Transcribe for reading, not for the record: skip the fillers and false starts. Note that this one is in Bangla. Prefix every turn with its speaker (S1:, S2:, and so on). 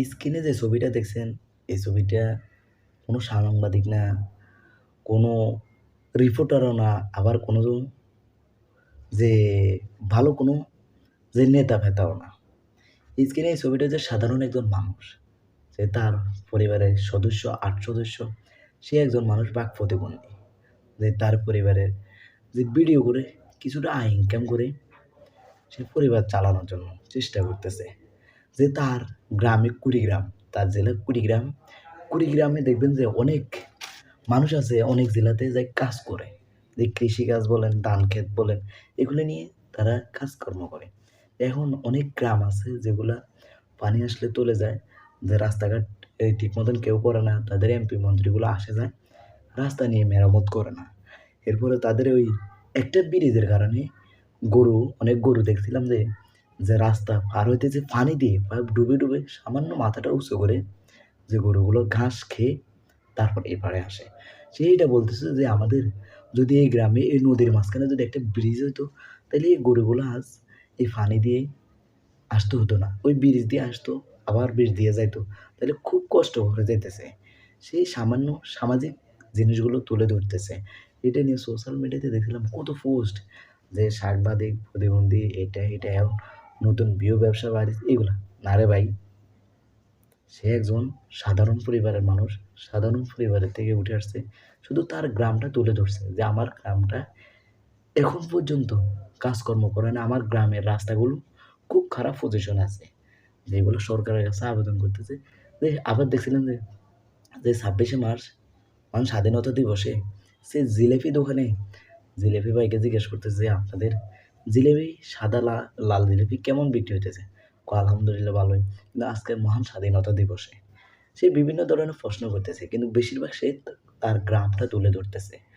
S1: স্ক্রিনে যে ছবিটা দেখছেন, এই ছবিটা কোনো সাংবাদিক না, কোনো রিপোর্টারও না, আবার কোনো যে ভালো কোনো যে নেতা-ফেতাও না। স্ক্রিনে এই ছবিটা যে সাধারণ একজন মানুষ, যে তার পরিবারের সদস্য ৮ সদস্য, সে একজন মানুষ বাক প্রতিবন্ধী। যে তার পরিবারের যে ভিডিও করে কিছুটা আয় ইনকাম করে সে পরিবার চালানোর জন্য চেষ্টা করতেছে। যে তার গ্রামে কুড়িগ্রাম, তার জেলা কুড়িগ্রাম। কুড়িগ্রামে দেখবেন যে অনেক মানুষ আছে, অনেক জেলাতে যায় কাজ করে। যে কৃষিকাজ বলেন, ধান ক্ষেত বলেন, এগুলো নিয়ে তারা কাজকর্ম করে। এখন অনেক গ্রাম আছে যেগুলা পানি আসলে চলে যায়, যে রাস্তাঘাট ঠিক মতন কেউ করে না, তাদের এমপি মন্ত্রীগুলো আসে যায়, রাস্তা নিয়ে মেরামত করে না। এরপরে তাদের ওই একটা ব্রিজের কারণে অনেক গরু দেখছিলাম যে যে রাস্তা পার হইতে যে পানি দিয়ে ডুবে ডুবে সামান্য মাথাটা উঁচু করে যে গরুগুলো ঘাস খেয়ে তারপর এপারে আসে। সেইটা বলতেছে যে আমাদের যদি এই গ্রামে এই নদীর মাঝখানে যদি একটা ব্রিজ হইতো, তাহলে এই গরুগুলো আজ এই পানি দিয়ে আসতে হতো না। ওই ব্রিজ দিয়ে আসতো, আবার ব্রিজ দিয়ে যাইতো। তাহলে খুব কষ্ট করে যাইতেছে। সেই সামান্য সামাজিক জিনিসগুলো তুলে ধরতেছে। এটা নিয়ে সোশ্যাল মিডিয়াতে দেখছিলাম কত পোস্ট, যে সাংবাদিক প্রতিবন্ধী এটা এখন নতুন ব্যবসা বাড়িছে এগুলা। না রে ভাই, সে একজন সাধারণ পরিবারের মানুষ, সাধারণ পরিবারের থেকে উঠে আসছে। শুধু তার গ্রামটা তুলে ধরছে যে আমার গ্রামটা এখন পর্যন্ত কাজকর্ম করে না। আমার গ্রামের রাস্তাগুলো খুব খারাপ পজিশনে আছে। যেগুলো সরকারের কাছে আবেদন করতেছে। যে আবার দেখছিলাম যে, ২৬শে মার্চ মানে স্বাধীনতা দিবসে সে জিলাপি দোকানে জিলাপি ভাইকে জিজ্ঞেস করতেছে যে, "আপনাদের জিলাপি সাদা লাল জিলাপি কেমন বিক্রি হইতেছে?" কয়, "আলহামদুলিল্লাহ ভালোই।" কিন্তু আজকের মহান স্বাধীনতা দিবসে সে বিভিন্ন ধরনের প্রশ্ন করতেছে। কিন্তু বেশিরভাগ সে তার গ্রামটা তুলে ধরতেছে।